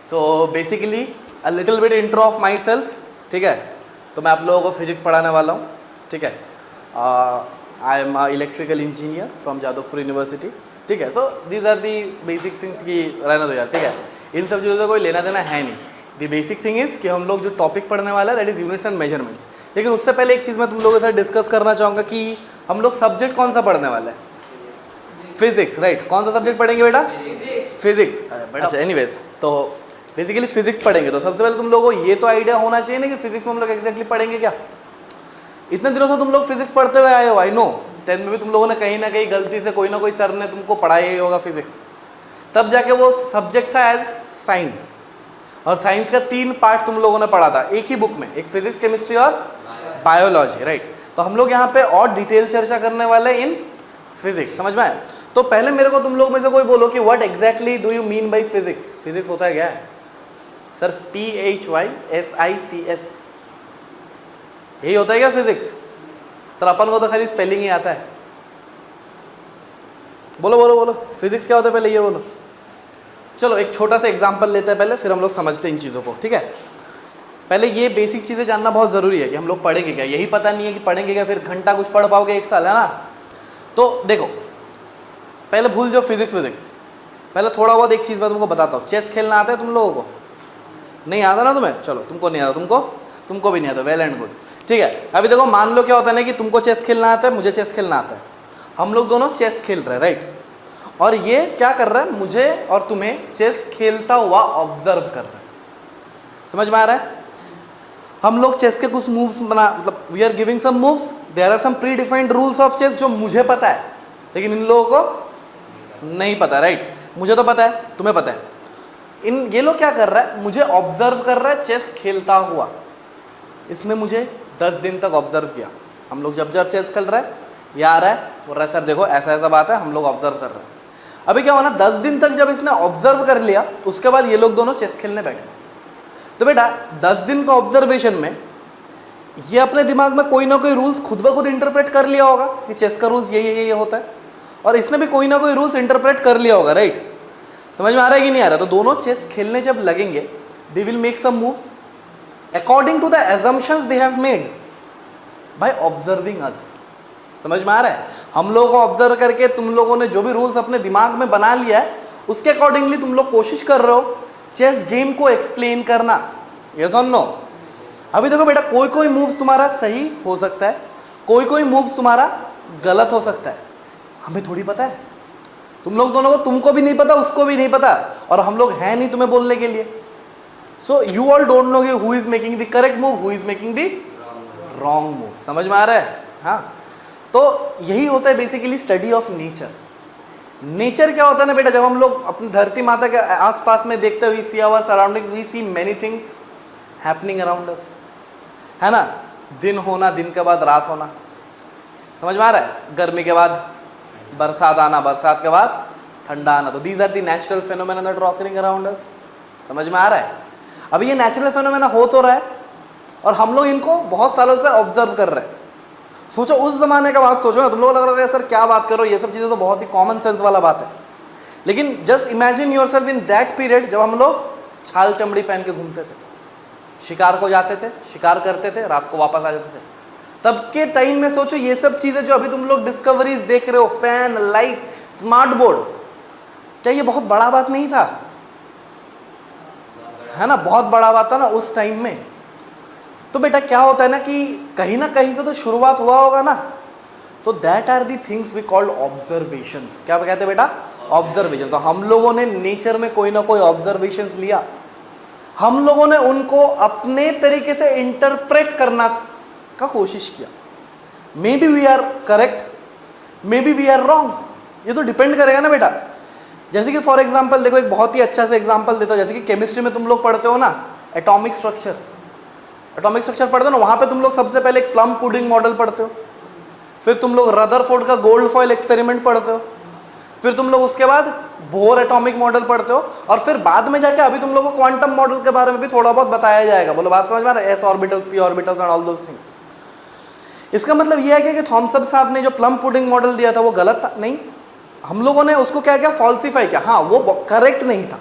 So basically a little bit intro of my self, ठीक है। तो मैं आप लोगों को फिजिक्स पढ़ाने वाला हूँ, ठीक है। I am electrical engineer from Jadavpur university, ठीक है। So these are the basic things की रहना दो यार, ठीक है। इन सब चीज़ों से कोई लेना देना है नहीं। दी बेसिक थिंग इज़ कि हम लोग जो टॉपिक पढ़ने वाला है that is units and measurements. लेकिन उससे पहले एक चीज़ मैं तुम लोगों के साथ डिस्कस करना चाहूँगा कि हम लोग सब्जेक्ट कौन सा पढ़ने वाले हैं? Physics, right. कौन सा सब्जेक्ट पढ़ेंगे बेटा? फिजिक्स। अच्छा, एनीवेज तो बेसिकली फिजिक्स पढ़ेंगे। तो सबसे पहले तुम लोगों को ये तो आइडिया होना चाहिए ना कि फिजिक्स में हम लोग एक्जैक्टली पढ़ेंगे क्या। इतने दिनों से तुम लोग फिजिक्स पढ़ते हुए आए हो, आई नो। 10th में भी तुम लोगों ने कहीं ना कहीं गलती से कोई ना कोई सर ने तुमको पढ़ाया ही होगा फिजिक्स। तब जाके वो सब्जेक्ट था एज साइंस, और साइंस का 3 पार्ट तुम लोगों ने पढ़ा था एक ही बुक में, एक फिजिक्स, केमिस्ट्री और बायोलॉजी, राइट। तो हम लोग यहाँ पे और डिटेल चर्चा करने वाले इन फिजिक्स, समझ में आए? तो पहले मेरे को तुम लोग में से कोई बोलो कि what exactly do you mean by physics. Physics होता है क्या है? सर PHYSICS, यही होता है क्या फिजिक्स? सर अपन को तो खाली स्पेलिंग ही आता है। बोलो बोलो बोलो, फिजिक्स क्या होता है पहले ये बोलो। चलो एक छोटा सा एग्जांपल लेते हैं पहले, फिर हम लोग समझते हैं इन चीज़ों को, ठीक है। पहले ये बेसिक चीज़ें जानना बहुत ज़रूरी है कि हम लोग पढ़ेंगे क्या। यही पता नहीं है कि पढ़ेंगे क्या, फिर घंटा कुछ पढ़ पाओगे 1 साल, है ना। तो देखो पहले भूल जाओ फिजिक्स विजिक्स, पहले थोड़ा बहुत एक चीज़ मैं तुमको बताता हूँ। चेस खेलना आता है तुम लोगों को? नहीं आता ना तुम्हें? चलो तुमको नहीं आता, तुमको भी नहीं आता, वेल एंड गुड, ठीक है। अभी देखो मान लो क्या होता है ना कि तुमको चेस खेलना आता है, मुझे चेस खेलना आता है, हम लोग दोनों चेस खेल रहे हैं, राइट। और ये क्या कर रहा है, मुझे और तुम्हें चेस खेलता हुआ ऑब्जर्व कर रहा है। समझ में आ रहा है? हम लोग चेस के कुछ मूव्स बना, मतलब we are giving some moves, there are some predefined rules of chess जो मुझे पता है लेकिन इन लोगों को नहीं पता, राइट। मुझे तो पता है, तुम्हें पता है। ये लोग क्या कर रहा है, मुझे ऑब्जर्व कर रहा है चेस खेलता हुआ। इसने मुझे 10 दिन तक ऑब्जर्व किया। हम लोग जब जब चेस खेल रहा है, ये आ रहा है, बोल रहा है सर देखो ऐसा ऐसा बात है, हम लोग ऑब्जर्व कर रहे हैं। अभी क्या हुआ ना, 10 दिन तक जब इसने ऑब्जर्व कर लिया, उसके बाद ये लोग दोनों चेस खेलने बैठे। तो बेटा 10 दिन का ऑब्जर्वेशन में ये अपने दिमाग में कोई ना कोई रूल्स खुद ब खुद इंटरप्रेट कर लिया होगा कि चेस का रूल्स ये होता है, और इसने भी कोई ना कोई रूल्स इंटरप्रेट कर लिया होगा, राइट। समझ में आ रहा है कि नहीं आ रहा? तो दोनों चेस खेलने जब लगेंगे, they will make some moves according to the assumptions they have made by observing us. समझ में आ रहा है? हम लोगों को ऑब्जर्व करके तुम लोगों ने जो भी रूल्स अपने दिमाग में बना लिया है, उसके अकॉर्डिंगली तुम लोग कोशिश कर रहे हो चेस गेम को एक्सप्लेन करना। यस और नो? अभी देखो बेटा, कोई कोई मूव्स तुम्हारा सही हो सकता है, कोई कोई मूव्स तुम्हारा गलत हो सकता है। हमें थोड़ी पता है, तुम लोग दोनों को, तुमको भी नहीं पता, उसको भी नहीं पता, और हम लोग हैं नहीं तुम्हें बोलने के लिए। So you all don't know who is making the correct move, who is making the wrong move. समझ में आ रहा है? हाँ, तो यही होता है basically study of nature. Nature क्या होता है ना बेटा, जब हम लोग अपनी धरती माता के आसपास में देखते हुए, we see our surroundings, we see many things happening around us, है ना। दिन होना, दिन के बाद रात होना, समझ में आ रहा है? गर्मी के बाद बरसात आना, बरसात के बाद ठंडा आना। तो these are the natural phenomena that are occurring around us. समझ में आ रहा है? अभी ये नेचुरल फेनोमेना हो तो रहा है, और हम लोग इनको बहुत सालों से ऑब्जर्व कर रहे हैं। सोचो उस जमाने का बात सोचो ना, तुम लोग लग रहा है सर क्या बात कर रहे हो, ये सब चीज़ें तो बहुत ही कॉमन सेंस वाला बात है। लेकिन just imagine yourself in that period, जब हम लोग छाल चमड़ी पहन के घूमते थे, शिकार को जाते थे, शिकार करते थे, रात को वापस आ जाते थे। तब के टाइम में सोचो ये सब चीज़ें जो अभी तुम लोग डिस्कवरीज देख रहे हो, फैन, लाइट, स्मार्ट बोर्ड, क्या ये बहुत बड़ा बात नहीं था? है ना, बहुत बड़ा बात था ना उस टाइम में। तो बेटा क्या होता है ना कहीं से तो शुरुआत हुआ होगा ना। तो that are the things we called observations. क्या कहते हैं बेटा? ऑब्जर्वेशन। तो हम लोगों ने नेचर में कोई ना कोई ऑब्जर्वेशंस लिया, हम लोगों ने उनको अपने तरीके से इंटरप्रेट करना का कोशिश किया। Maybe we are correct, maybe we are wrong, ये तो डिपेंड करेगा ना बेटा। जैसे कि फॉर एग्जाम्पल देखो, एक बहुत ही अच्छा सा एग्जाम्पल देता हूँ। जैसे कि केमिस्ट्री में तुम लोग पढ़ते हो ना एटॉमिक स्ट्रक्चर, एटॉमिक स्ट्रक्चर पढ़ते हो ना, वहाँ पे तुम लोग सबसे पहले एक प्लम पुडिंग मॉडल पढ़ते हो, फिर तुम लोग रदरफोर्ड का गोल्ड फॉइल एक्सपेरिमेंट पढ़ते हो, फिर तुम लोग उसके बाद बोर एटॉमिक मॉडल पढ़ते हो, और फिर बाद में जाके अभी तुम लोगों को क्वांटम मॉडल के बारे में भी थोड़ा बहुत बताया जाएगा। बोलो बात समझ में आ रहा है? S orbitals, P orbitals and all those things. इसका मतलब यह है कि थॉमसन साहब ने जो प्लम पुडिंग मॉडल दिया था वो गलत था? नहीं, हम लोगों ने उसको क्या किया, फॉल्सिफाई किया। हाँ, वो करेक्ट नहीं था,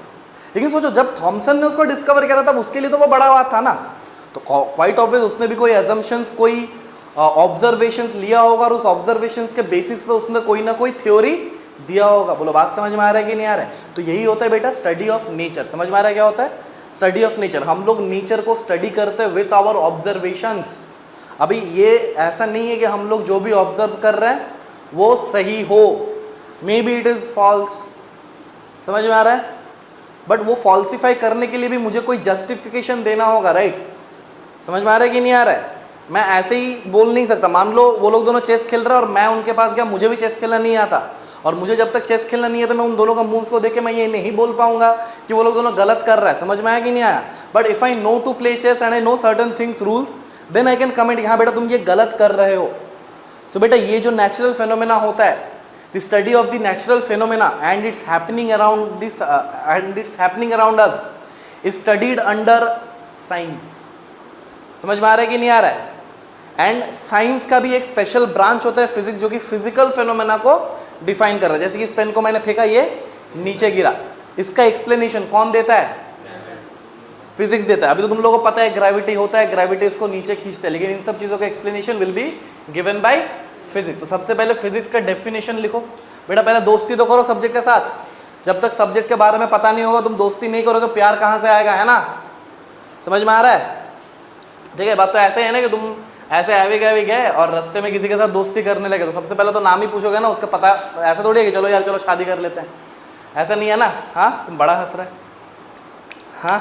लेकिन सोचो जब थॉमसन ने उसको डिस्कवर किया था तब उसके लिए तो वो बड़ा बात था ना, तो क्वाइट ऑब्वियस उसने भी कोई एजम्पशंस, कोई ऑब्जर्वेशंस लिया होगा और उस ऑब्जर्वेशंस के बेसिस पे उसने कोई ना कोई थ्योरी दिया होगा। बोलो बात समझ में आ रहा है कि नहीं आ रहा है? तो यही होता है बेटा स्टडी ऑफ नेचर। समझ में आ रहा है क्या होता है स्टडी ऑफ नेचर? हम लोग नेचर को स्टडी करते हैं विथ आवर ऑब्जर्वेशंस। अभी ये ऐसा नहीं है कि हम लोग जो भी ऑब्जर्व कर रहे हैं वो सही हो, maybe it is false. समझ में आ रहा है? बट वो फॉल्सिफाई करने के लिए भी मुझे कोई जस्टिफिकेशन देना होगा, राइट? समझ में आ रहा है कि नहीं आ रहा है? मैं ऐसे ही बोल नहीं सकता। मान लो वो लोग दोनों चेस खेल रहे हैं और मैं उनके पास गया, मुझे भी चेस खेलना नहीं आता, और मुझे जब तक चेस खेलना नहीं आता मैं उन दोनों का मूव्स को देख के मैं ये नहीं बोल पाऊंगा कि वो लोग दोनों गलत कर रहा है। समझ में आया कि नहीं आया? But if I know to play chess and I know certain things rules, then I can comment, हाँ बेटा तुम ये गलत कर रहे हो। सो बेटा ये जो नेचुरल फेनोमेना होता है, the study of the natural phenomena and it's happening around this and it's happening around us is studied under science. समझ में आ रहा है कि नहीं आ रहा है? एंड साइंस का भी एक स्पेशल ब्रांच होता है फिजिक्स, जो कि फिजिकल फेनोमेना को डिफाइन कर रहा है। जैसे कि इस पेन को मैंने फेंका, ये नीचे गिरा, इसका एक्सप्लेनेशन कौन देता है? फिजिक्स देता है। अभी तो तुम लोगों को पता है ग्रेविटी होता है, ग्रेविटी इसको नीचे खींचता है, लेकिन इन सब चीज़ों का explanation will be given by physics. तो सबसे पहले फिजिक्स का डेफिनेशन लिखो बेटा। पहले दोस्ती तो करो सब्जेक्ट के साथ। जब तक सब्जेक्ट के बारे में पता नहीं होगा तुम दोस्ती नहीं करोगे, प्यार कहाँ से आएगा, है ना? समझ में आ रहा है? ठीक है, बात तो ऐसे है ना कि तुम ऐसे आवे गए और रास्ते में किसी के साथ दोस्ती करने लगे तो सबसे पहले तो नाम ही पूछोगे ना, उसका पता ऐसा थोड़ी है कि चलो यार चलो शादी कर लेते हैं, ऐसा नहीं है ना। हाँ, तुम बड़ा हंस रहे, हाँ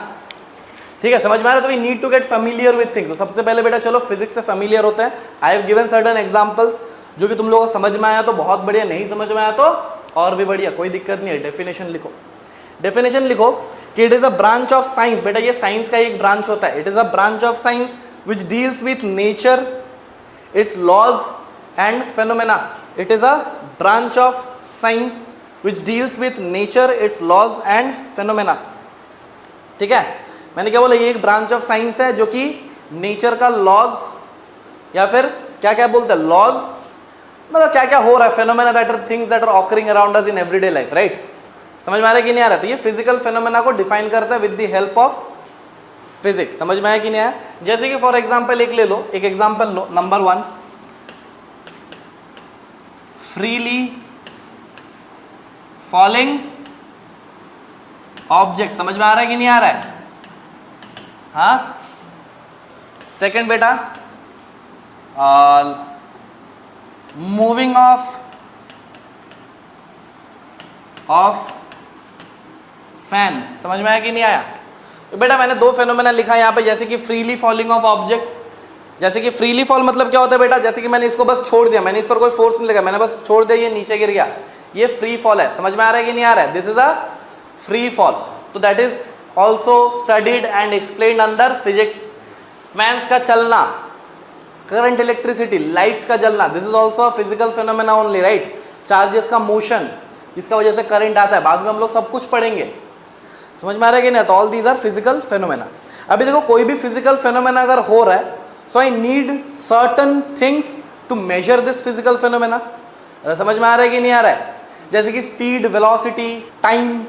ठीक है, समझ में आ रहा है? तो we need to get familiar with things. तो सबसे पहले बेटा चलो फिजिक्स से फेमिलियर होते हैं। I have given certain examples जो कि तुम लोगों को समझ में आया तो बहुत बढ़िया, नहीं समझ में आया तो और भी बढ़िया, कोई दिक्कत नहीं है। डेफिनेशन लिखो, डेफिनेशन लिखो कि it is a branch of science. बेटा ये साइंस का एक ब्रांच होता है। It is a branch of science which deals with nature, its laws and phenomena. It is a branch of science which deals with nature, its laws and phenomena. ठीक है, मैंने क्या बोला? ये एक ब्रांच ऑफ साइंस है जो कि नेचर का लॉज या फिर क्या क्या बोलते हैं, लॉज मतलब क्या क्या हो रहा है, phenomena that are things that are occurring around us in everyday life, right? समझ में आ रहा है कि नहीं आ रहा है? तो ये फिजिकल फेनोमेना को डिफाइन करता है with the help of physics. समझ में आया कि नहीं आया? जैसे कि फॉर एग्जांपल एक ले लो, एक एग्जांपल लो, नंबर 1, फ्रीली फॉलिंग ऑब्जेक्ट। समझ में आ रहा है कि नहीं आ रहा है? हाँ। सेकंड बेटा मूविंग ऑफ फैन। समझ में आया कि नहीं आया? तो बेटा मैंने दो फेनोमेना लिखा है यहाँ पे, जैसे कि फ्रीली फॉलिंग ऑफ ऑब्जेक्ट्स। जैसे कि फ्रीली फॉल मतलब क्या होता है बेटा? जैसे कि मैंने इसको बस छोड़ दिया, मैंने इस पर कोई फोर्स नहीं लगा, मैंने बस छोड़ दिया, ये नीचे गिर गया, ये फ्री फॉल है। समझ में आ रहा है कि नहीं आ रहा है? This is a free fall. तो that is also studied and explained under physics. Fans का चलना, करंट, इलेक्ट्रिसिटी, लाइट्स का जलना, this is also a physical phenomena only, right? Charges का मोशन जिसका वजह से करंट आता है, बाद में हम लोग सब कुछ पढ़ेंगे। समझ में आ रहा है कि नहीं? तो all these are physical phenomena. अभी देखो कोई भी फिजिकल फेनोमेना अगर हो रहा है, so I need certain things to measure this physical phenomena. समझ में आ रहा है कि नहीं आ रहा है? जैसे कि स्पीड, वेलोसिटी, टाइम,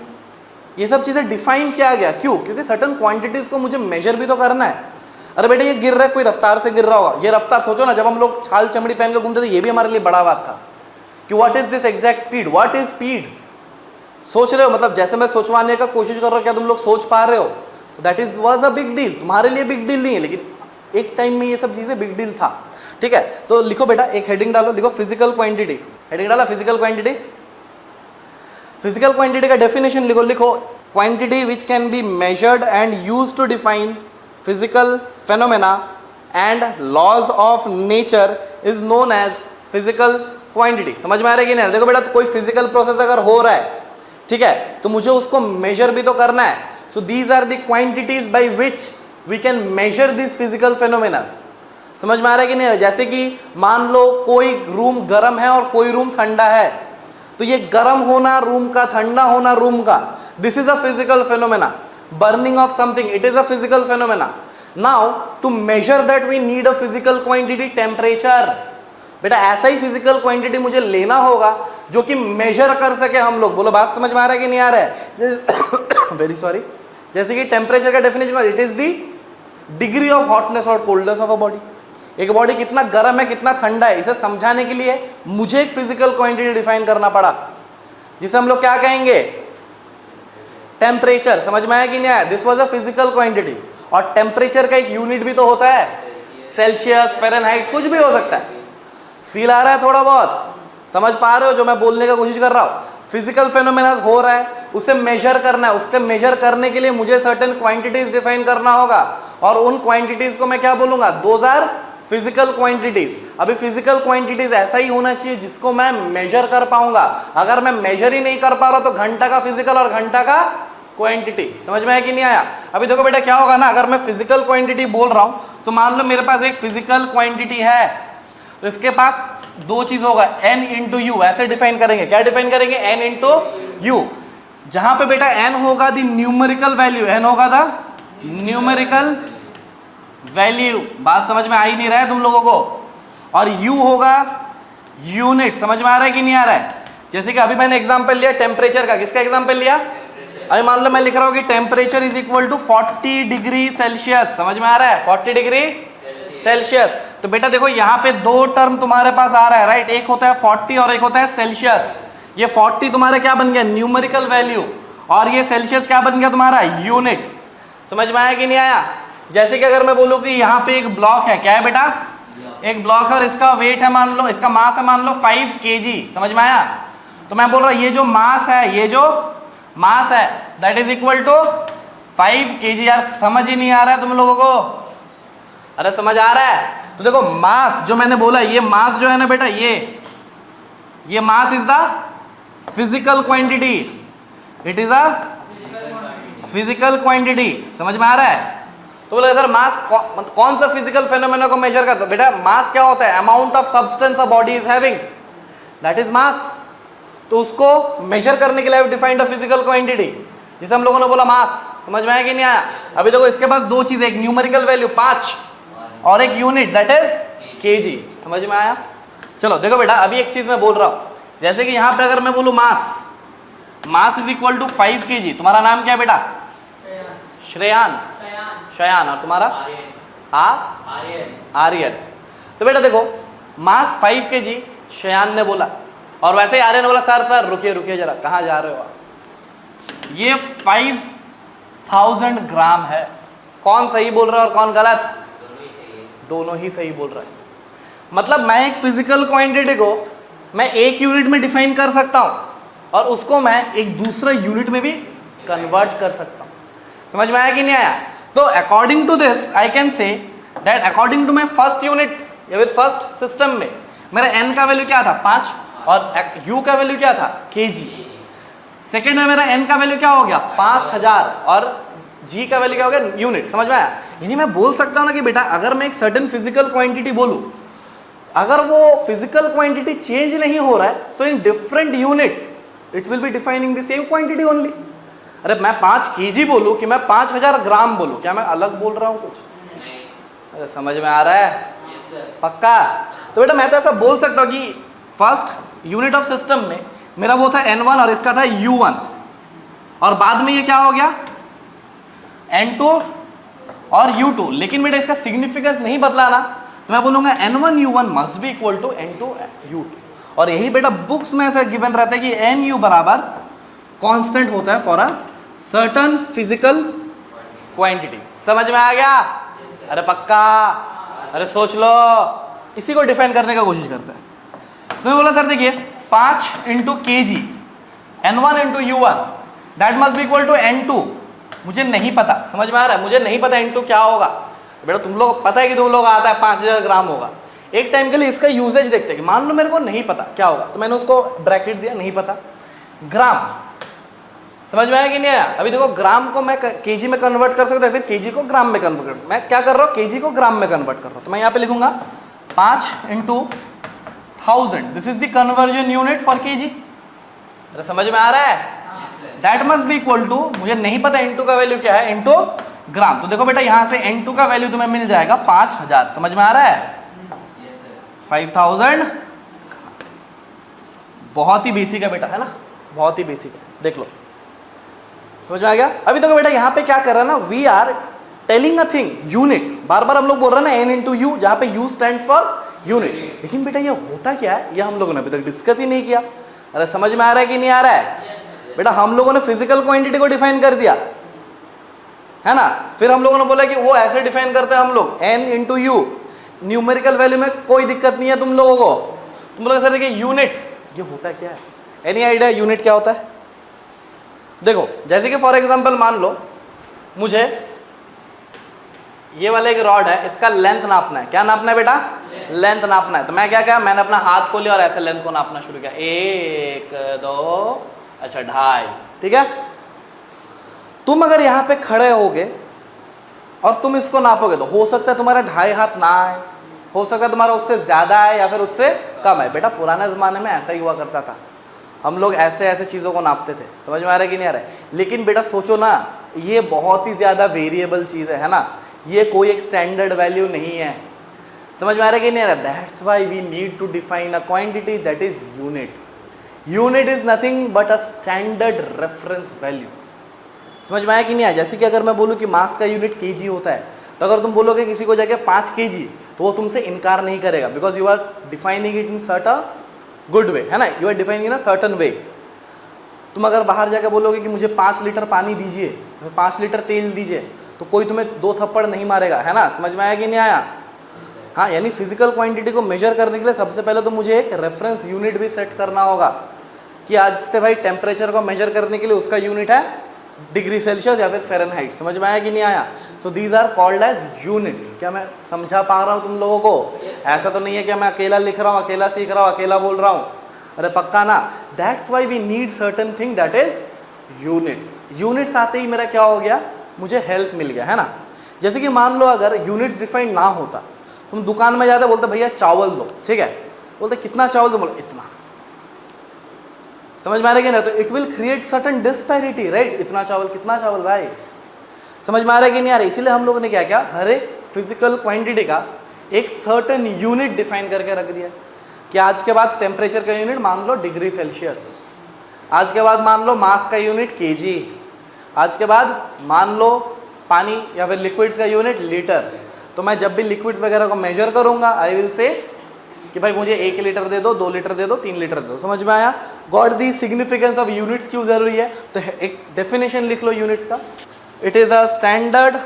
ये सब चीजें डिफाइन किया गया। क्यों? क्योंकि सर्टन क्वांटिटीज को मुझे मेजर भी तो करना है। अरे बेटा ये गिर रहा है, कोई रफ्तार से गिर रहा होगा, ये रफ्तार सोचो ना, जब हम लोग छाल चमड़ी पहन के घूमते थे ये भी हमारे लिए बड़ा बात था कि what is this exact speed, what is speed. सोच रहे हो? मतलब जैसे मैं सोचवाने का कोशिश कर रहा हूँ, क्या तुम लोग सोच पा रहे हो? तो that is was a big deal. तुम्हारे लिए बिग डील नहीं है, लेकिन एक टाइम में ये सब चीजें बिग डील था। ठीक है, तो लिखो बेटा, एक हेडिंग डालो, लिखो फिजिकल क्वांटिटी। हेडिंग डाला फिजिकल क्वांटिटी। फिजिकल क्वांटिटी का डेफिनेशन लिखो, लिखो quantity which can be measured and used to define physical phenomena and laws of nature is known as physical quantity. समझ में आ रहा है कि नहीं? देखो बेटा, तो कोई फिजिकल प्रोसेस अगर हो रहा है, ठीक है, तो मुझे उसको मेजर भी तो करना है। So these are the quantities by which we can measure this physical phenomena. समझ में आ रहा है कि नहीं? जैसे कि मान लो कोई रूम गर्म है और कोई रूम ठंडा है, तो ये गर्म होना रूम का, ठंडा होना रूम का, this is a physical phenomena. Burning of something, it is a physical phenomena. Now to measure that we need a physical quantity, temperature. बेटा ऐसा ही फिजिकल क्वांटिटी मुझे लेना होगा जो कि मेजर कर सके हम लोग। बोलो बात समझ में आ रहा है कि नहीं आ रहा है? वेरी सॉरी, जैसे कि टेम्परेचर का definition it is the degree of hotness और कोल्डनेस ऑफ अ बॉडी। एक बॉडी कितना गर्म है कितना ठंडा है, इसे समझाने के लिए मुझे एक फिजिकल क्वांटिटी डिफाइन करना पड़ा, जिसे हम लोग क्या कहेंगे, टेम्परेचर। समझ में आया कि नहीं आया? This was a physical quantity. और टेम्परेचर का एक यूनिट भी तो होता है, सेल्सियस, फ़ारेनहाइट, कुछ भी हो सकता है। फील आ रहा है थोड़ा बहुत? समझ पा रहे हो जो मैं बोलने का कोशिश कर रहा हूँ? फिजिकल फेनोमेना हो रहा है, उसे मेजर करना है, उसके मेजर करने के लिए मुझे सर्टेन क्वांटिटीज डिफाइन करना होगा, और उन क्वांटिटीज को मैं क्या बोलूंगा, दोज आर फिजिकल क्वांटिटीज। अभी फिजिकल क्वांटिटीज ऐसा ही होना चाहिए जिसको मैं मेजर कर पाऊंगा। अगर मैं मेजर ही नहीं कर पा रहा तो घंटा का फिजिकल और घंटा का क्वांटिटी। समझ में आया कि नहीं आया? अभी देखो बेटा क्या होगा ना, अगर मैं फिजिकल क्वांटिटी बोल रहा हूं तो मान लो मेरे पास एक फिजिकल क्वांटिटी है, तो इसके पास दो चीज होगा, n इंटू यू, ऐसे डिफाइन करेंगे। क्या डिफाइन करेंगे? n into you. जहां पे बेटा n होगा द न्यूमेरिकल वैल्यू, n होगा द न्यूमेरिकल वैल्यू। बात समझ में आ ही नहीं रहा है तुम लोगों को? और u होगा यूनिट। समझ में आ रहा है कि नहीं आ रहा है? जैसे कि अभी मैंने एग्जांपल लिया टेम्परेचर का। किसका एग्जांपल लिया? अभी मान लो मैं लिख रहा हूं कि temperature is equal to 40 degree celsius. समझ में आ रहा है? 40 डिग्री सेल्सियस। तो बेटा देखो यहाँ पे दो टर्म तुम्हारे पास आ रहा है, राइट? एक होता है 40 और एक होता है सेल्सियस। ये 40 तुम्हारा क्या बन गया, न्यूमेरिकल वैल्यू, और ये सेल्सियस क्या बन गया तुम्हारा, यूनिट। समझ में आया कि नहीं आया? जैसे कि अगर मैं बोलूँ कि यहाँ पे एक ब्लॉक है, क्या है बेटा, एक ब्लॉक है और इसका वेट है मान लो, इसका मास है मान लो 5 kg। समझ में आया? तो मैं बोल रहा हूँ ये जो मास है, ये जो मास है that is equal to 5 kg। यार समझ ही नहीं आ रहा है तुम लोगों को? अरे समझ आ रहा है? तो देखो मास जो मैंने बोला, ये मास जो है ना बेटा, ये mass is the physical quantity, it is a physical quantity. समझ में आ रहा है? तो बोला सर मास कौन सा फिजिकल फेनोमेना को मेजर करता है? बेटा मास क्या होता है, amount of substance a body is having, that is mass. तो उसको मेजर करने के लिए डिफाइंड अ फिजिकल क्वांटिटी, जिसे हम लोगों ने बोला मास। समझ में आया कि नहीं आया? अभी देखो इसके पास दो चीजें, एक न्यूमेरिकल वैल्यू 5 और एक यूनिट दैट इज केजी। समझ में आया? चलो देखो बेटा अभी एक चीज मैं बोल रहा हूं, जैसे कि यहां पे अगर मैं बोलूं mass is equal to 5 kg। तुम्हारा नाम क्या है बेटा? श्रेयान। शयान। और तुम्हारा? आर्यन। तो बेटा देखो मास 5 kg शयान ने बोला, और वैसे ही आर्यन ने बोला सर रुकिए जरा, कहाँ जा रहे हो आप? ये 5000 ग्राम है। कौन सही बोल रहा है और कौन गलत? दोनों ही सही बोल रहा है। मतलब मैं एक फिजिकल क्वांटिटी को मैं एक यूनिट में डिफाइन कर सकता हूं और उसको मैं एक दूसरा यूनिट में भी कन्वर्ट कर सकता हूं। समझ में आया कि नहीं आया? तो according to this I can say that according to my first unit या फिर फर्स्ट सिस्टम में मेरा n का वैल्यू क्या था, 5, और u का वैल्यू क्या था, kg। सेकेंड में मेरा n का वैल्यू क्या हो गया, 5000, और g का वैल्यू क्या हो गया, यूनिट। समझ में आया? यानी मैं बोल सकता हूं ना कि बेटा अगर मैं एक सर्टेन फिजिकल क्वांटिटी बोलूं, अगर वो फिजिकल क्वांटिटी चेंज नहीं हो रहा है, so in different units it will be defining the same quantity only. अरे मैं 5 kg बोलूं कि मैं 5000 ग्राम बोलूं, क्या मैं अलग बोल रहा हूं कुछ? अरे समझ में आ रहा है? पक्का? तो बेटा मैं तो ऐसा बोल सकता हूं कि फर्स्ट यूनिट ऑफ सिस्टम में मेरा वो था n1 और इसका था u1, और बाद में ये क्या हो गया n2 और u2। लेकिन बेटा इसका सिग्निफिकेंस नहीं बदला ना, तो मैं बोलूंगा n1 u1 must be equal to n2 u2। और यही बेटा बुक्स में ऐसा गिवन रहता है कि nu बराबर कांस्टेंट होता है for a certain physical quantity. समझ में आ गया? अरे पक्का? अरे सोच लो, इसी को डिफाइन करने का कोशिश करते हैं। तो मैं बोला सर देखिए 5 into kg n1 into u1 that must be equal to n2। मुझे नहीं पता, समझ में आ रहा है? मुझे नहीं पता n2 क्या होगा। बेटा तुम लोग पता है कि तुम लोग आता है 5000 ग्राम होगा। एक टाइम के लिए इसका यूजेज देखते हैं कि मान लो मेरे को नहीं पता क्या होगा, तो मैंने उसको ब्रैकेट दिया, नहीं पता, ग्राम। समझ में आया कि नहीं आया? अभी देखो ग्राम को मैं केजी में कन्वर्ट कर सकता हूँ, फिर केजी को ग्राम में कन्वर्ट कर, मैं क्या कर रहा हूँ, केजी को ग्राम में कन्वर्ट कर रहा हूँ। तो मैं यहाँ पे लिखूंगा 5 into 1000, this is the conversion unit for KG. अरे समझ में आ रहा है? दैट मस्ट बी इक्वल टू, मुझे नहीं पता n2 का वैल्यू क्या है, इंटू ग्राम। तो देखो बेटा यहाँ से n2 का वैल्यू तुम्हें मिल जाएगा 5000। समझ में आ रहा है? 5000। बहुत ही बेसिक है बेटा, है ना? बहुत ही बेसिक है। देख लो समझ में आ गया? अभी देखो बेटा यहाँ पे क्या कर रहा है ना, we are telling a thing unit, बार बार हम लोग बोल रहे हैं ना एन इंटू यू, जहाँ पे यू स्टैंड्स फॉर यूनिट। लेकिन बेटा ये होता क्या है, ये हम लोगों ने अभी तक डिस्कस ही नहीं किया। अरे समझ में आ रहा है कि नहीं आ रहा है? बेटा हम लोगों ने फिजिकल क्वांटिटी को डिफाइन कर दिया है ना, फिर हम लोगों ने बोला कि वो ऐसे डिफाइन करते हैं हम लोग N into U, numerical value में कोई दिक्कत नहीं है तुम लोगों को। तुम लोग ऐसा देखिए यूनिट ये होता क्या है, एनी आइडिया यूनिट क्या होता है? देखो जैसे कि फॉर एग्जांपल मान लो मुझे ये वाला एक रॉड है, इसका लेंथ नापना है। क्या नापना है बेटा? लेंथ नापना है। तो मैं क्या किया, मैंने अपना हाथ को लिया और ऐसे लेंथ को नापना शुरू किया, 1 2 अच्छा 2.5, ठीक है। तुम अगर यहाँ पे खड़े होगे और तुम इसको नापोगे तो हो सकता है तुम्हारा 2.5 हाथ ना आए, हो सकता है तुम्हारा उससे ज्यादा है या फिर उससे कम है। बेटा पुराने जमाने में ऐसा ही हुआ करता था, हम लोग ऐसे ऐसे चीज़ों को नापते थे। समझ में आ रहा है कि नहीं आ रहा है? लेकिन बेटा सोचो ना, ये बहुत ही ज़्यादा वेरिएबल चीज़ है ना, ये कोई एक स्टैंडर्ड वैल्यू नहीं है। समझ में आ रहा है कि नहीं आ रहा है? That's why we need to define a quantity that is unit. Unit is nothing but a standard reference value. समझ में आया कि नहीं आया? जैसे कि अगर मैं बोलूँ कि मास का यूनिट केजी होता है, तो अगर तुम बोलोगे किसी को जाके 5 kg, तो वो तुमसे इनकार नहीं करेगा, because you are defining it in certain good way, है ना, you are defining in a certain way. तुम अगर बाहर जाकर बोलोगे कि मुझे 5 लीटर पानी दीजिए, 5 लीटर तेल दीजिए, तो कोई तुम्हें 2 थप्पड़ नहीं मारेगा, है ना। समझ में आया कि नहीं आया? हाँ, यानी फिजिकल क्वांटिटी को मेजर करने के लिए सबसे पहले तो मुझे एक रेफरेंस यूनिट भी सेट करना होगा कि आज से भाई टेम्परेचर को मेजर करने के लिए उसका यूनिट है डिग्री सेल्सियस या फिर फ़ारेनहाइट। समझ में आया कि नहीं आया? So these are called as units. क्या मैं समझा पा रहा हूँ तुम लोगों को? ऐसा तो नहीं है कि मैं अकेला लिख रहा हूँ, अकेला सीख रहा हूँ, अकेला बोल रहा हूँ। अरे पक्का ना। That's why we need certain thing that is units. Units आते ही मेरा क्या हो गया, मुझे हेल्प मिल गया, है ना। जैसे कि मान लो अगर यूनिट्स डिफाइंड ना होता, तुम दुकान में जाते बोलते भैया चावल दो, ठीक है, बोलते कितना चावल दो, बोलो इतना। समझ में आ रहा है कि नहीं? तो it will create certain disparity, right. इतना चावल, कितना चावल भाई, समझ में आ रहा है कि नहीं आ रहा है? इसीलिए हम लोगों ने क्या किया, हर एक फिजिकल क्वांटिटी का एक सर्टन यूनिट डिफाइन करके रख दिया कि आज के बाद टेम्परेचर का यूनिट मान लो डिग्री सेल्सियस, आज के बाद मान लो मास का यूनिट केजी, आज के बाद मान लो पानी या फिर लिक्विड्स का यूनिट लीटर। तो मैं जब भी लिक्विड्स वगैरह को मेजर करूंगा, आई विल से कि भाई मुझे 1 लीटर दे दो, 2 लीटर दे दो, 3 लीटर दे दो। समझ में आया? Got the significance of units क्यों जरूरी है? तो एक डेफिनेशन लिख लो यूनिट्स का। इट इज अ स्टैंडर्ड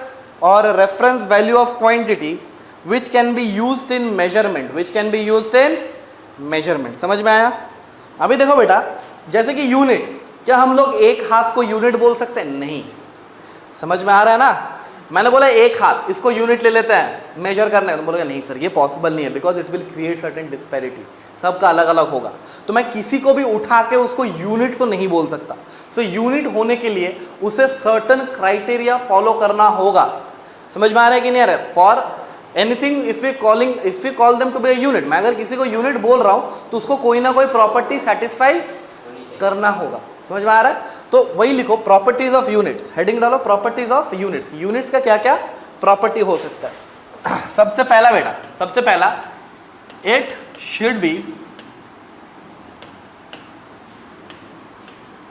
और reference value of quantity which can be used in measurement, which can be used in measurement. समझ में आया? अभी देखो बेटा, जैसे कि यूनिट, क्या हम लोग एक हाथ को यूनिट बोल सकते हैं? नहीं। समझ में आ रहा है ना? मैंने बोला एक हाथ, इसको यूनिट ले लेते हैं मेजर करने, तो बोलेगा नहीं सर ये पॉसिबल नहीं है, because it will create certain disparity, सबका अलग अलग होगा। तो मैं किसी को भी उठा के उसको यूनिट तो नहीं बोल सकता। सो यूनिट होने के लिए उसे सर्टेन क्राइटेरिया फॉलो करना होगा। समझ में आ रहा है कि नहीं आ रहा है? For anything if you call them to be a unit, मैं अगर किसी को यूनिट बोल रहा हूँ तो उसको कोई ना कोई प्रॉपर्टी सेटिस्फाई करना होगा। समझ में आ रहा है? तो वही लिखो, प्रॉपर्टीज ऑफ यूनिट्स, हेडिंग डालो प्रॉपर्टीज ऑफ यूनिट्स। यूनिट्स का क्या क्या प्रॉपर्टी हो सकता है? सबसे पहला बेटा, सबसे पहला, it should be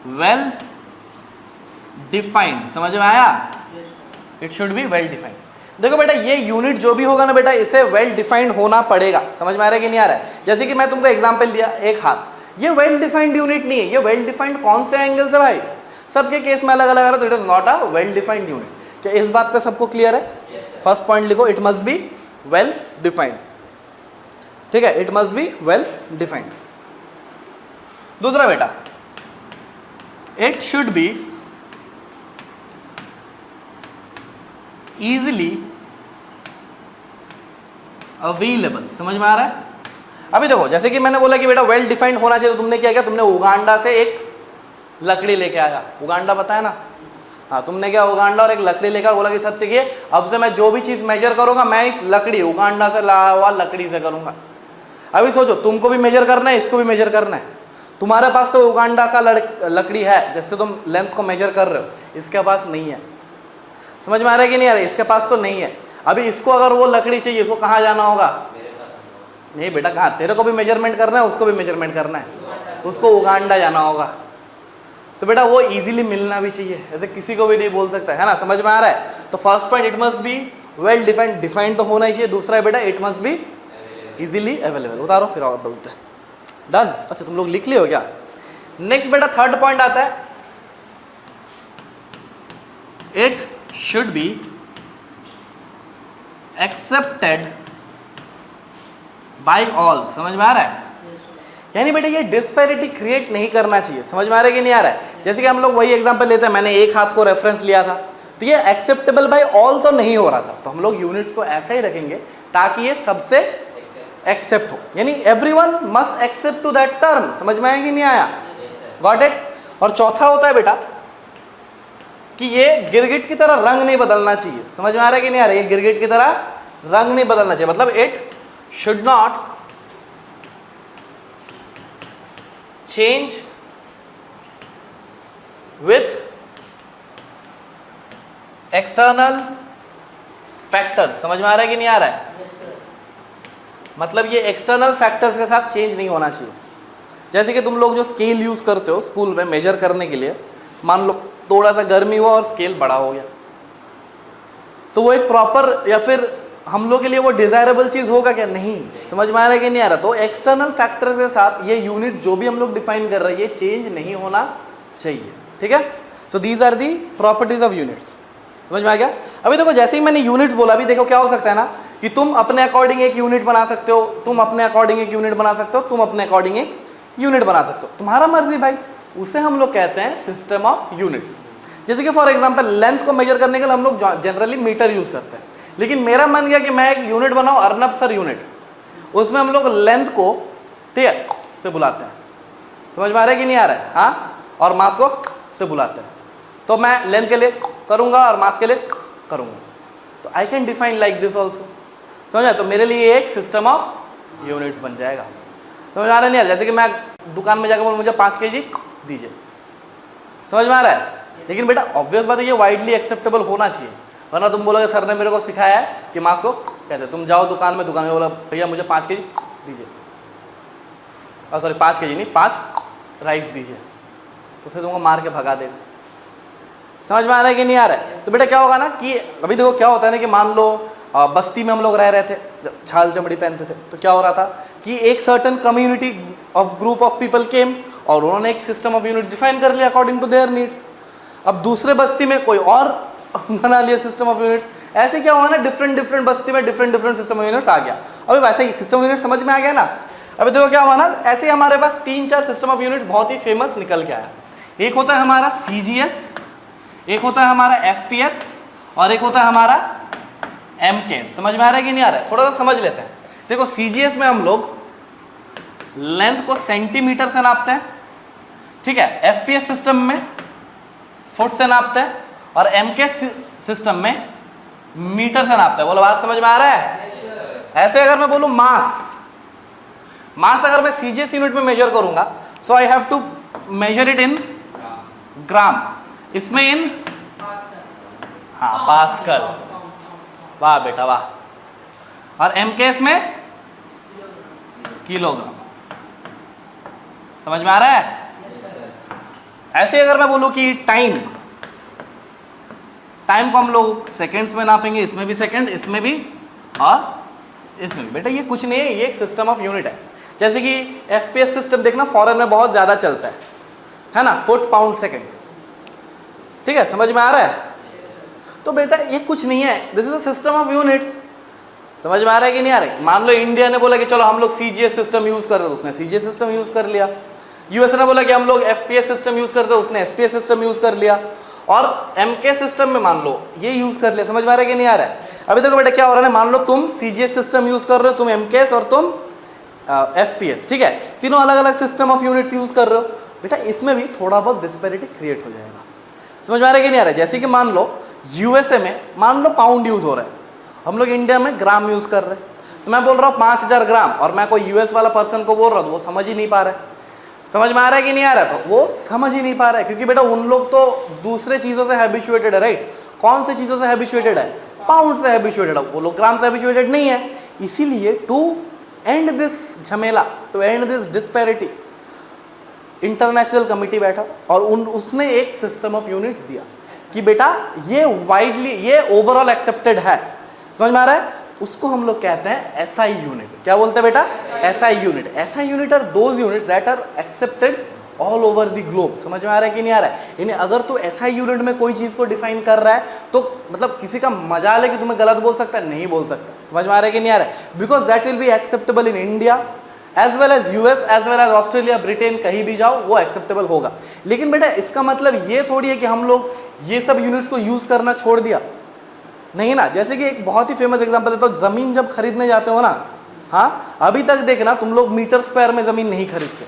well defined. समझ में आया? It should be well defined. देखो बेटा, ये यूनिट जो भी होगा ना बेटा, इसे वेल डिफाइंड होना पड़ेगा। समझ में आ रहा है कि नहीं आ रहा है? जैसे कि मैं तुमको एग्जांपल दिया, एक हाथ, ये वेल डिफाइंड यूनिट नहीं है। ये वेल डिफाइंड कौन से एंगल से भाई? सबके केस में अलग अलग आ रहा है, तो it is not a well defined unit. क्या इस बात पे सबको क्लियर है? फर्स्ट पॉइंट लिखो, it must be well defined. ठीक है, it must be well defined. दूसरा बेटा, it should be easily available. समझ में आ रहा है? अभी देखो, जैसे कि मैंने बोला कि बेटा वेल डिफाइंड होना चाहिए, तो तुमने क्या किया, तुमने उगांडा से एक लकड़ी लेके आया। उगांडा पता है ना? हाँ, तुमने क्या उगांडा और एक लकड़ी लेकर बोला कि सत्य की अब से मैं जो भी चीज मेजर करूंगा, मैं इस लकड़ी उगांडा से लाया हुआ लकड़ी से करूंगा। अभी सोचो, तुमको भी मेजर करना है, इसको भी मेजर करना है। तुम्हारे पास तो उगांडा का लकड़ी है जिससे तुम लेंथ को मेजर कर रहे हो, इसके पास नहीं है। समझ में आ रहा है कि नहीं आ रहा है? इसके पास तो नहीं है। अभी इसको अगर वो लकड़ी चाहिए, इसको कहाँ जाना होगा? नहीं बेटा, कहाँ? तेरे को भी मेजरमेंट करना है, उसको भी मेजरमेंट करना है, उसको उगांडा जाना होगा। तो बेटा वो इजीली मिलना भी चाहिए, ऐसे किसी को भी नहीं बोल सकता है ना, समझ में आ रहा है। तो first point it must be well defined, defined तो होना ही चाहिए। दूसरा है बेटा it must be easily available. उतारो फिर और बोलते हैं, डन। अच्छा तुम लोग लिख लियो क्या? नेक्स्ट बेटा थर्ड पॉइंट आता है, it should be accepted by all. समझ में आ रहा है? यानी बेटा ये डिस्पैरिटी क्रिएट नहीं करना चाहिए। समझ में आ रहा है कि नहीं आ रहा है? जैसे कि हम लोग वही एग्जांपल लेते हैं, मैंने एक हाथ को रेफरेंस लिया था, तो ये एक्सेप्टेबल बाय ऑल तो नहीं हो रहा था, तो हम लोग यूनिट्स को ऐसा ही रखेंगे ताकि ये सबसे एक्सेप्ट हो, यानी everyone must accept to that term. समझ में आया कि नहीं आया? Got it? और चौथा होता है बेटा कि ये गिरगिट की तरह रंग नहीं बदलना चाहिए। समझ में आ रहा है कि नहीं आ रहा है? ये गिरगिट की तरह रंग नहीं बदलना चाहिए, मतलब it should not change with external factors. समझ में आ रहा है कि नहीं आ रहा है? मतलब ये एक्सटर्नल फैक्टर्स के साथ चेंज नहीं होना चाहिए। जैसे कि तुम लोग जो स्केल यूज करते हो स्कूल में मेजर करने के लिए, मान लो थोड़ा सा गर्मी हुआ और स्केल बड़ा हो गया, तो वो एक प्रॉपर या फिर हम लोग के लिए वो डिजायरेबल चीज होगा क्या? नहीं। समझ में आ रहा है कि नहीं आ रहा? तो एक्सटर्नल फैक्टर्स के साथ ये यूनिट जो भी हम लोग डिफाइन कर रहे हैं ये चेंज नहीं होना चाहिए। ठीक है? So these are the properties of units. समझ में आ गया? अभी देखो जैसे ही मैंने यूनिट्स बोला, अभी देखो क्या हो सकता है ना कि तुम अपने अकॉर्डिंग एक यूनिट बना सकते हो, तुम अपने अकॉर्डिंग एक यूनिट बना सकते हो, तुम अपने अकॉर्डिंग एक यूनिट बना सकते हो, तुम्हारा मर्जी भाई। उसे हम लोग कहते हैं सिस्टम ऑफ यूनिट्स। जैसे कि फॉर एग्जांपल लेंथ को मेजर करने के लिए हम लोग जनरली मीटर यूज करते हैं, लेकिन मेरा मन गया कि मैं एक यूनिट बनाऊं, अर्नब सर यूनिट, उसमें हम लोग लेंथ को ठीक से बुलाते हैं। समझ में आ रहा है कि नहीं आ रहा है? हाँ, और मास को से बुलाते हैं। तो मैं लेंथ के लिए करूंगा और मास के लिए करूंगा, तो I can define like this also. समझा? तो मेरे लिए एक सिस्टम ऑफ यूनिट्स बन जाएगा। समझ में आ रहा है नहीं यार? जैसे कि मैं दुकान में जाकर बोलूँ मुझे 5 kg दीजिए। समझ में आ रहा है? लेकिन बेटा ऑब्वियस बात है ये वाइडली एक्सेप्टेबल होना चाहिए, वरना तुम बोलोगे सर ने मेरे को सिखाया है कि मास को कहते, तुम जाओ दुकान में बोला भैया मुझे 5 kg दीजिए, सॉरी 5 kg नहीं 5 राइस दीजिए, तो फिर तुमको मार के भगा देगा। समझ में आ रहा है कि नहीं आ रहा है? तो बेटा क्या होगा ना कि अभी देखो क्या होता है ना कि मान लो बस्ती में हम लोग रह रहे थे, जब छाल चमड़ी पहनते थे, तो क्या हो रहा था कि एक certain community of group of people came और उन्होंने एक सिस्टम ऑफ यूनिट्स डिफाइन कर लिया अकॉर्डिंग टू देयर नीड्स। अब दूसरे बस्ती में कोई और बना लिया सिस्टम ऑफ यूनिट्स। ऐसे क्या हुआ ना, डिफरेंट बस्ती में डिफरेंट सिस्टम ऑफ यूनिट्स आ गया। अभी वैसे ही सिस्टम ऑफ यूनिट समझ में आ गया ना? अभी देखो क्या हुआ ना, ऐसे ही हमारे पास 3-4 सिस्टम ऑफ यूनिट्स बहुत ही फेमस निकल के आया। एक होता है हमारा CGS, एक होता है हमारा FPS और एक होता है हमारा MKS। समझ में आ रहा है कि नहीं आ रहा है? थोड़ा सा समझ लेते हैं। देखो CGS में हम लोग लेंथ को सेंटीमीटर से नापते हैं, ठीक है? FPS सिस्टम में फुट से नापते हैं और MKS सिस्टम में मीटर से नापते हैं। बोलो बात समझ में आ रहा है? ऐसे अगर मैं बोलूं मास अगर मैं CGS यूनिट में मेजर करूंगा, so I have to measure it in gram, इसमें इन पास्कल। वाह बेटा वाह। और MKS में किलोग्राम। समझ में आ रहा है? ऐसे अगर मैं बोलूं कि टाइम को हम लोग सेकंड्स में नापेंगे, इसमें भी सेकंड, इसमें भी और इसमें भी। बेटा ये कुछ नहीं है, ये एक सिस्टम ऑफ यूनिट है। जैसे कि FPS सिस्टम देखना फॉरेन में बहुत ज़्यादा चलता है ना, फुट पाउंड सेकंड, ठीक है? समझ में आ रहा है? तो बेटा ये कुछ नहीं है, this is a system of units. समझ में आ रहा है कि नहीं आ रहा है? मान लो इंडिया ने बोला कि चलो हम लोग CGS सिस्टम यूज कर रहे, उसने CGS सिस्टम यूज कर लिया। US ने बोला कि हम लोग FPS सिस्टम यूज करते, उसने FPS सिस्टम यूज कर लिया। और MKS सिस्टम में मान लो ये यूज कर लिया। समझ में आ रहा है कि नहीं आ रहा है? अभी देखो बेटा क्या हो रहा है, मान लो तुम CGS सिस्टम यूज कर रहे हो, तुम MKS और तुम FPS, ठीक है? तीनों अलग अलग सिस्टम ऑफ यूनिट्स यूज कर रहे हो। बेटा इसमें भी थोड़ा बहुत डिस्पैरिटी क्रिएट हो जाएगा। समझ में आ रहा है कि नहीं आ रहा है? जैसे कि मान लो USA में मान लो पाउंड यूज हो रहा है, हम लोग इंडिया में ग्राम यूज कर रहे हैं। तो मैं बोल रहा हूँ 5000 ग्राम और मैं कोई US वाला पर्सन को बोल रहा हूँ, वो समझ ही नहीं पा रहा है। समझ में आ रहा है कि नहीं आ रहा है? तो वो समझ ही नहीं पा रहा है, क्योंकि बेटा उन लोग तो दूसरे चीज़ों से हैबिचुएटेड है, राइट? कौन सी चीज़ों से हैबिचुएटेड है? पाउंड से हैबिचुएटेड है, वो लोग ग्राम से हैबिचुएटेड नहीं है। इसीलिए टू एंड दिस झमेला, to end this disparity, international committee बैठा और उसने एक सिस्टम ऑफ यूनिट्स दिया कि बेटा ये वाइडली, ये ओवरऑल एक्सेप्टेड है, समझ में आ रहा है, उसको हम लोग कहते हैं एसआई यूनिट। क्या बोलते हैं बेटा? SI unit. SI unit are those units that are accepted all over the globe. समझ में आ रहा है कि नहीं आ रहा है? यानी अगर तू एसआई यूनिट में कोई चीज को डिफाइन कर रहा है तो मतलब किसी का मजाल है कि तुम्हें गलत बोल सकता है? नहीं बोल सकता। समझ में आ रहा है कि नहीं आ रहा है? Because that will be acceptable in India as well as US as well as Australia, Britain, कहीं भी जाओ वो एक्सेप्टेबल होगा। लेकिन बेटा इसका मतलब ये थोड़ी है कि हम लोग ये सब यूनिट्स को यूज करना छोड़ दिया, नहीं ना। जैसे कि एक बहुत ही फेमस एग्जांपल देता हूँ, जमीन जब खरीदने जाते हो ना, हाँ अभी तक देखना तुम लोग मीटर स्क्वायर में जमीन नहीं खरीदते,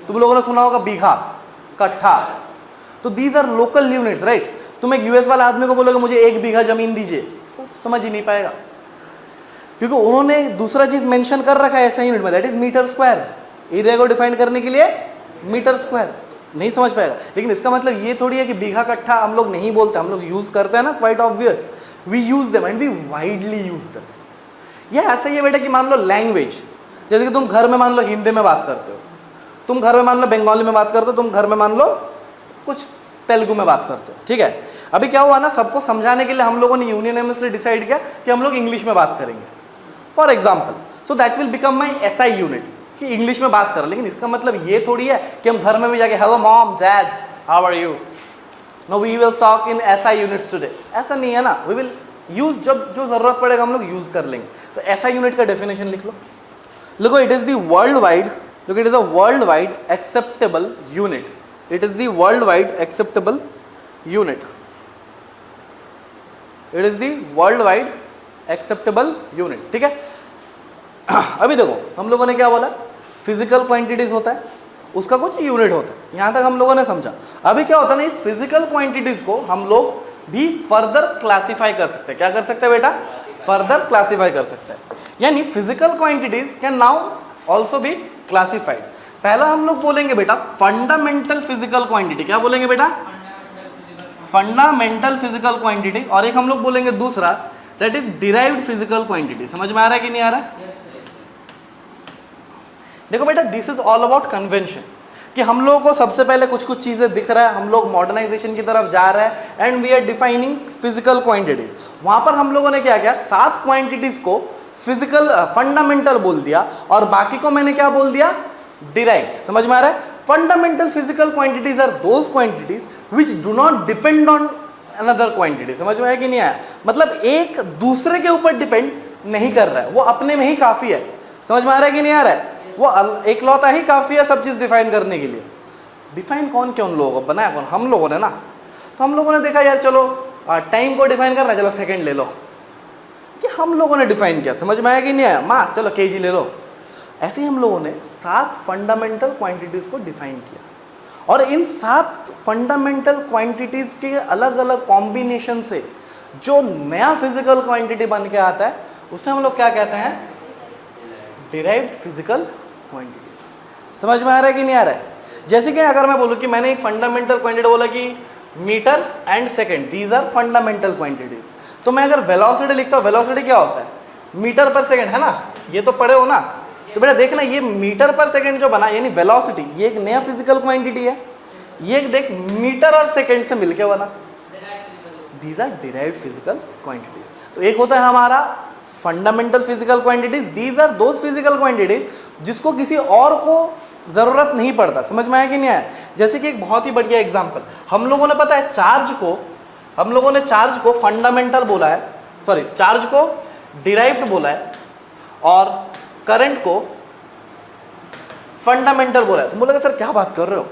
तुम लोगों ने सुना होगा बीघा, कट्ठा, तो these are local units, right. तुम एक यूएस वाला आदमी को बोलोगे मुझे 1 बीघा जमीन दीजिए, तो समझ ही नहीं पाएगा, क्योंकि उन्होंने दूसरा चीज मेंशन कर रखा है ऐसा यूनिट में, that is metre square. Area को डिफाइन करने के लिए मीटर स्क्वायर, नहीं समझ पाएगा। लेकिन इसका मतलब ये थोड़ी है कि बीघा कट्ठा हम लोग नहीं बोलते, हम लोग यूज करते हैं ना, quite obvious, we use them and we widely use them. ये ऐसा ही है बेटा कि मान लो लैंग्वेज, जैसे कि तुम घर में मान लो हिंदी में बात करते हो, तुम घर में मान लो बंगाली में बात करते हो, तुम घर में मान लो कुछ तेलुगु में बात करते हो, ठीक है। अभी क्या हुआ ना, सबको समझाने के लिए हम लोगों ने यूनियनमसली डिसाइड किया कि हम लोग इंग्लिश में बात करेंगे, for example. So that will become my SI unit कि इंग्लिश में बात करो। लेकिन इसका मतलब ये थोड़ी है कि हम घर में भी जाके hello mom dad how are you, no we will talk in SI units today, ऐसा नहीं है ना। वी विल यूज, जब जो जरूरत पड़ेगा हम लोग यूज कर लेंगे। तो एसआई यूनिट का डेफिनेशन लिख लो, लिखो it is the world wide, look it is a worldwide acceptable unit, it is the worldwide acceptable unit, it is the worldwide acceptable unit, ठीक है। अभी देखो हम लोगों ने क्या बोला, फिजिकल क्वांटिटीज होता है, उसका कुछ यूनिट होता है, यहां तक हम लोगों ने समझा। अभी क्या होता है ना, इस फिजिकल क्वांटिटीज को हम लोग भी फर्दर क्लासिफाई कर सकते हैं। क्या कर सकते हैं बेटा? फर्दर क्लासिफाई कर सकते हैं। यानी physical quantities can now also भी क्लासिफाइड। पहला हम लोग बोलेंगे बेटा फंडामेंटल फिजिकल क्वांटिटी। क्या बोलेंगे बेटा? Fundamental physical quantity. और एक हम लोग बोलेंगे दूसरा, that is derived physical quantity. समझ में आ रहा है कि नहीं आ रहा है? देखो बेटा this is all about convention, कि हम लोगों को सबसे पहले कुछ कुछ चीजें दिख रहा है, हम लोग मॉडर्नाइजेशन की तरफ जा रहे हैं and we are defining physical quantities. वहां पर हम लोगों ने क्या किया, 7 क्वांटिटीज को फिजिकल फंडामेंटल बोल दिया और बाकी को मैंने क्या बोल दिया, डिराइव्ड। समझ में आ रहा है? Fundamental physical quantities are those quantities which do not depend on another quantity. समझ में आया कि नहीं आया? मतलब एक दूसरे के ऊपर डिपेंड नहीं कर रहा है, वो अपने में ही काफी है। समझ में आ रहा है कि नहीं आ रहा है? वो एकलौता ही काफी है सब चीज डिफाइन करने के लिए। डिफाइन कौन किया? उन लोगों को बनाया कौन? हम लोगों ने ना। तो हम लोगों ने देखा यार चलो टाइम को डिफाइन करना, चलो सेकेंड ले लो, कि हम लोगों ने डिफाइन किया। समझ में आया कि नहीं आया? मास, चलो केजी ले लो। ऐसे ही हम लोगों ने 7 फंडामेंटल क्वांटिटीज को डिफाइन किया और इन 7 फंडामेंटल क्वांटिटीज के अलग अलग कॉम्बिनेशन से जो नया फिजिकल क्वांटिटी बन के आता है उसे हम लोग क्या कहते हैं, डिराइव्ड फिजिकल क्वांटिटी। समझ में आ रहा है कि नहीं आ रहा है? जैसे कि अगर मैं बोलूँ कि मैंने एक फंडामेंटल क्वांटिटी बोला कि metre and second, these are fundamental quantities, तो मैं अगर वेलोसिटी लिखता हूँ, वेलोसिटी क्या होता है, मीटर पर सेकेंड है ना, ये तो पढ़े हो ना। तो बेटा देखना ये मीटर पर सेकेंड जो बना यानी वेलोसिटी, ये एक नया फिजिकल क्वांटिटी है। ये देख मीटर और सेकेंड से मिलके बना, these are derived physical quantities. तो एक होता है हमारा fundamental physical quantities, these are those physical quantities जिसको किसी और को जरूरत नहीं पड़ता। समझ में आया कि नहीं आया? जैसे कि एक बहुत ही बढ़िया एग्जांपल, हम लोगों ने पता है चार्ज को फंडामेंटल बोला है, सॉरी चार्ज को डिराइव्ड बोला है और करंट को फंडामेंटल बोला है। तुम बोलोगे सर क्या बात कर रहे हो,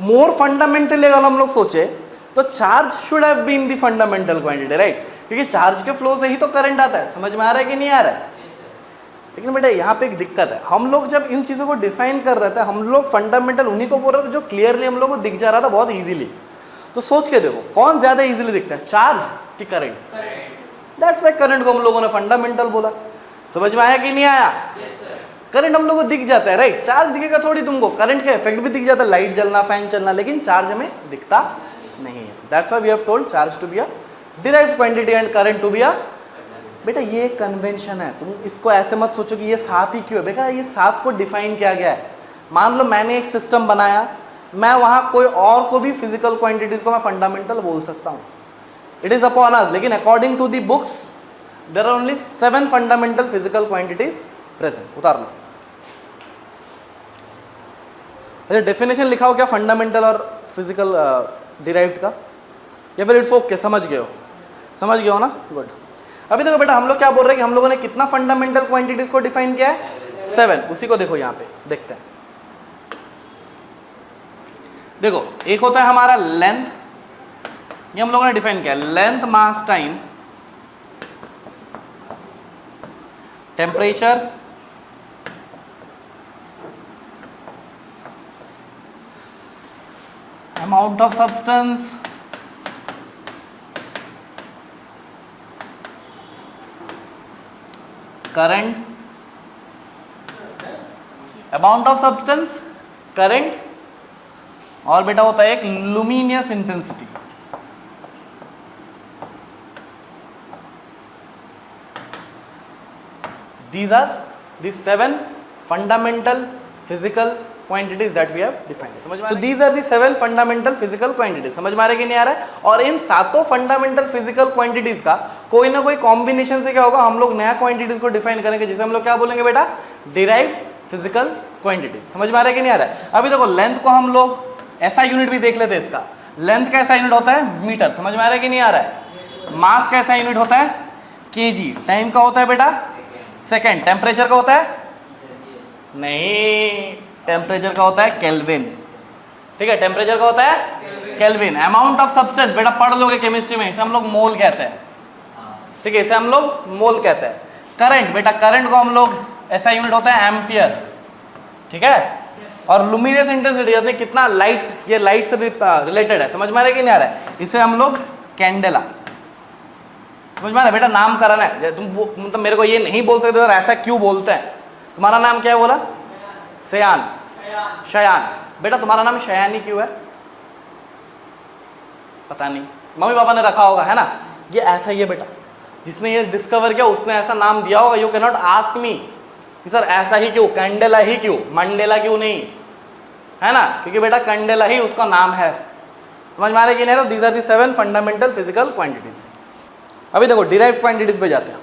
मोर फंडामेंटल अगर हम लोग सोचे तो charge should have been the fundamental quantity, right? क्योंकि चार्ज के फ्लो से ही तो करंट आता है। समझ में आ रहा है कि नहीं आ रहा है? लेकिन बेटा यहाँ पे एक दिक्कत है, हम लोग जब इन चीज़ों को डिफाइन कर रहे थे हम लोग फंडामेंटल उन्हीं को बोल रहे थे जो क्लियरली हम लोग को दिख जा रहा था बहुत ईजिली। तो सोच के देखो कौन ज़्यादा ईजिली दिखता है, चार्ज कि करंट? दैट्स वाई करंट को हम लोगों ने फंडामेंटल बोला। समझ में आया कि नहीं आया? करंट हम लोगों को दिख जाता है, राइट? चार्ज दिखेगा थोड़ी तुमको, करंट का इफेक्ट भी दिख जाता है, लाइट जलना, फैन चलना, लेकिन चार्ज हमें दिखता नहीं है। That's why we have told charge to be a derived quantity and current to be a. बेटा ये कन्वेंशन है, तुम इसको ऐसे मत सोचो कि ये 7 ही क्यों है। बेटा ये 7 को डिफाइन किया गया है मान लो मैंने एक सिस्टम बनाया, मैं वहाँ कोई और को भी फिजिकल क्वांटिटीज़ को मैं फंडामेंटल बोल सकता हूँ, इट इज़ अपॉन अस। लेकिन according to the books there are only 7 fundamental physical quantities present. उतार लो। अच्छा, डेफिनेशन लिखा हो क्या फंडामेंटल और फिजिकल डिराइव्ड का, या फिर इट्स ओके, समझ गए हो? समझ गए हो ना, गुड। अभी देखो बेटा, हम लोग क्या बोल रहे हैं कि हम लोगों ने कितना फंडामेंटल क्वांटिटीज को डिफाइन किया है? 7। उसी को देखो यहाँ पे, देखते हैं। देखो, एक होता है हमारा लेंथ, ये हम लोगों ने डिफाइन किया, length mass time temperature amount of substance, current, amount of substance, current, और बेटा होता है एक luminous intensity। These are the 7 fundamental physical quantities that we have defined। समझ में? So these are the 7 fundamental physical quantities। समझ में आ रहा है कि नहीं आ रहा है? और इन सातों fundamental physical quantities का कोई ना कोई कॉम्बिनेशन से क्या होगा, हम लोग नया क्वांटिटीज को डिफाइन करेंगे, जिसे हम लोग क्या बोलेंगे बेटा? Derived physical quantities. समझ में आ रहा है कि नहीं आ रहा है? अभी देखो, लेंथ को हम लोग ऐसा यूनिट भी देख लेते हैं इसका। लेंथ का ऐसा यूनिट होता है मीटर। समझ में आ रहा है कि नहीं आ रहा है? मास का ऐसा यूनिट होता है केजी। टाइम का होता है बेटा सेकेंड। टेम्परेचर का होता है नहीं, टेम्परेचर का होता है केल्विन। ठीक है, टेम्परेचर का होता है केल्विन। अमाउंट ऑफ सब्सटेंस बेटा पढ़ लोगे केमिस्ट्री में, इसे हम लोग मोल कहते हैं। ठीक है, इसे हम लोग मोल कहते हैं। करंट बेटा, करंट को हम लोग ऐसा यूनिट होता है एम्पियर। ठीक है, और लुमिनस इंटेंसिटी यानी कितना लाइट, ये लाइट से रिलेटेड है। समझ में आ रहा है कि नहीं आ रहा है? इसे हम लोग कैंडेला। समझ में आ रहा है बेटा? नामकरण है। तुम मतलब मेरे को ये नहीं बोल सकते सर ऐसा क्यों बोलते हैं। तुम्हारा नाम क्या है बोला? शयान। शयान बेटा, तुम्हारा नाम शयानी क्यों है? पता नहीं, मम्मी पापा ने रखा होगा, है ना? ये ऐसा ही है बेटा, जिसने ये डिस्कवर किया उसने ऐसा नाम दिया होगा। You can not ask me कि सर ऐसा ही क्यों, कैंडेला ही क्यों, मंडेला क्यों नहीं, है ना? क्योंकि बेटा कैंडेला ही उसका नाम है। समझ में आ रहा है कि नहीं? These are the 7 fundamental physical quantities. अभी देखो डिराइव्ड क्वांटिटीज पे जाते हैं।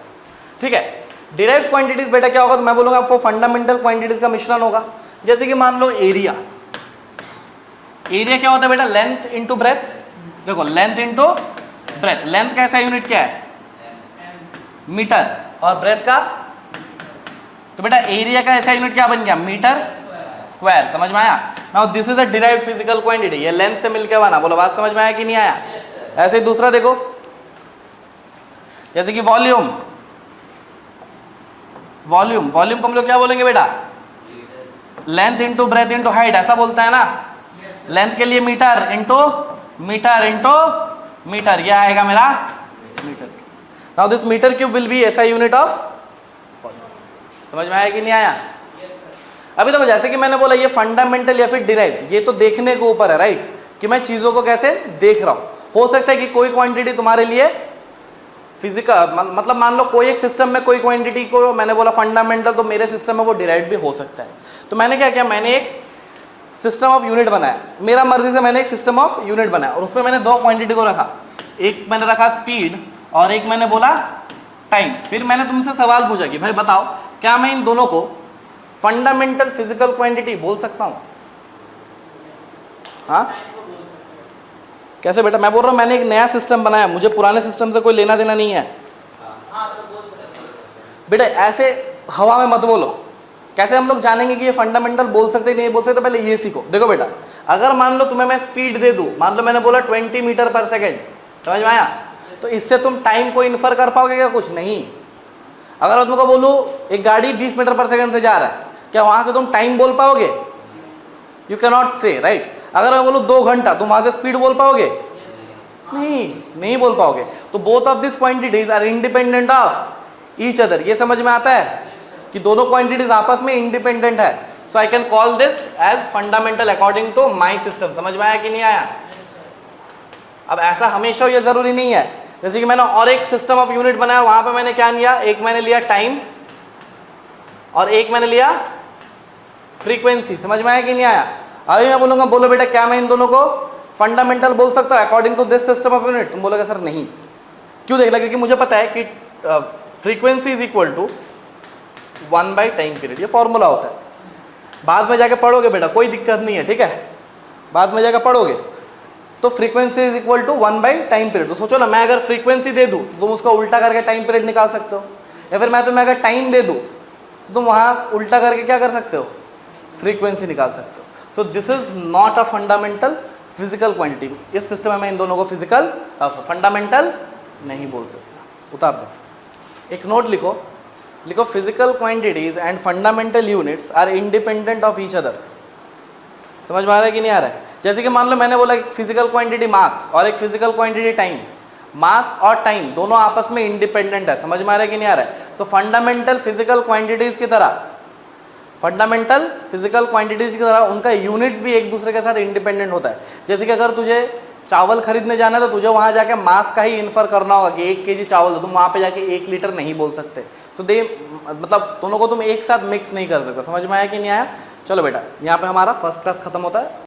ठीक है, डिराइव्ड क्वांटिटीज बेटा क्या होगा, तो मैं बोलूंगा आपको फंडामेंटल क्वांटिटीज का मिश्रण होगा। जैसे कि मान लो एरिया। एरिया क्या होता है बेटा? Length into breath. देखो, लेंथ इंटू ब्रेथ। लेंथ का ऐसा यूनिट क्या है? मीटर। और ब्रेथ का, तो बेटा एरिया का ऐसा यूनिट क्या बन गया? Metre square. समझ में आया? Now this is a derived physical quantity. ये लेंथ से मिलकर बना। बोलो बात समझ में आया कि नहीं आया? ऐसे ही दूसरा देखो, जैसे कि वॉल्यूम। वॉल्यूम, वॉल्यूम को हम लोग क्या बोलेंगे बेटा? Length into breadth into height, ऐसा बोलता है ना? लेंथ के लिए metre into metre into metre, यह आएगा मेरा metre. Now this metre cube will be ऐसा यूनिट ऑफ। समझ में आया कि नहीं आया? अभी देखो, जैसे कि मैंने बोला ये फंडामेंटल या फिर डिराइव्ड, ये तो देखने के ऊपर है, राइट? कि मैं चीजों को कैसे देख रहा हूं। हो सकता है कि कोई क्वांटिटी तुम्हारे लिए फिजिकल, मतलब मान लो कोई एक सिस्टम में कोई क्वांटिटी को मैंने बोला फंडामेंटल, तो मेरे सिस्टम में वो डिराइव्ड भी हो सकता है। तो मैंने क्या किया, मैंने एक सिस्टम ऑफ यूनिट बनाया। मेरा मर्जी से मैंने एक सिस्टम ऑफ यूनिट बनाया और उसमें मैंने 2 क्वांटिटी को रखा। एक मैंने रखा स्पीड और एक मैंने बोला टाइम। फिर मैंने तुमसे सवाल पूछा कि भाई बताओ, क्या मैं इन दोनों को फंडामेंटल फिजिकल क्वांटिटी बोल सकता हूँ? हाँ, कैसे बेटा? मैं बोल रहा हूँ मैंने एक नया सिस्टम बनाया, मुझे पुराने सिस्टम से कोई लेना देना नहीं है। बेटा ऐसे हवा में मत बोलो। कैसे हम लोग जानेंगे कि ये फंडामेंटल बोल सकते नहीं बोल सकते? पहले ये सीखो। देखो बेटा, अगर मान लो तुम्हें मैं स्पीड दे दूं, मान लो मैंने बोला 20 मीटर पर सेकेंड, समझ में आया? तो इससे तुम टाइम को इन्फर कर पाओगे क्या? कुछ नहीं। अगर मैं तुमको बोलूँ एक गाड़ी 20 मीटर पर सेकेंड से जा रहा है, क्या वहां से तुम टाइम बोल पाओगे? यू कैन नॉट से, राइट? अगर मैं बोलूँ 2 घंटा, तुम वहां से स्पीड बोल पाओगे? नहीं बोल पाओगे। तो both of this quantities are independent of each other. ये समझ में आता है कि दोनों क्वांटिटीज आपस में इंडिपेंडेंट है। So I can call this as fundamental according to my system. समझ में आया कि नहीं आया? अब ऐसा हमेशा ये जरूरी नहीं है। जैसे कि मैंने और एक सिस्टम ऑफ यूनिट बनाया, वहां पे मैंने क्या लिया? एक मैंने लिया टाइम और एक मैंने लिया फ्रीक्वेंसी, समझ में आया कि नहीं आया? अभी मैं बोलूँगा बोलो बेटा क्या मैं इन दोनों को फंडामेंटल बोल सकता हूँ according to this system of unit? तुम बोलोगे सर नहीं। क्यों देख ला? क्योंकि मुझे पता है कि frequency is equal to 1 by time period, ये फॉर्मूला होता है। बाद में जाके पढ़ोगे बेटा, कोई दिक्कत नहीं है, ठीक है, बाद में जाकर पढ़ोगे। तो frequency is equal to 1 by time period. तो सोचो ना, मैं अगर फ्रीक्वेंसी दे दूँ तो तुम उसका उल्टा करके टाइम पीरियड निकाल सकते हो, या फिर मैं तुम्हें अगर टाइम दे दूँ तो तुम वहाँ उल्टा करके क्या कर सकते हो? फ्रीक्वेंसी निकाल सकते हो। So this is not a fundamental physical quantity. इस सिस्टम में मैं इन दोनों को फिजिकल फंडामेंटल नहीं बोल सकता। उतार दो, एक नोट लिखो, लिखो physical quantities and fundamental units are independent of each other. समझ में आ रहा है कि नहीं आ रहा है? जैसे कि मान लो मैंने बोला एक फिजिकल क्वांटिटी मास और एक फिजिकल क्वांटिटी टाइम, मास और टाइम दोनों आपस में इंडिपेंडेंट है। समझ में आ रहा है कि नहीं आ रहा है? सो फंडामेंटल फिजिकल क्वांटिटीज की तरह, फंडामेंटल फिजिकल क्वांटिटीज की तरह उनका यूनिट्स भी एक दूसरे के साथ इंडिपेंडेंट होता है। जैसे कि अगर तुझे चावल खरीदने जाना है तो तुझे वहाँ जाके मास का ही इन्फर करना होगा कि 1 kg चावल दो, तुम वहाँ पे जाके 1 लीटर नहीं बोल सकते। सो दे मतलब दोनों को तुम एक साथ मिक्स नहीं कर सकते। समझ में आया कि नहीं आया? चलो बेटा, यहाँ पे हमारा फर्स्ट क्लास खत्म होता है।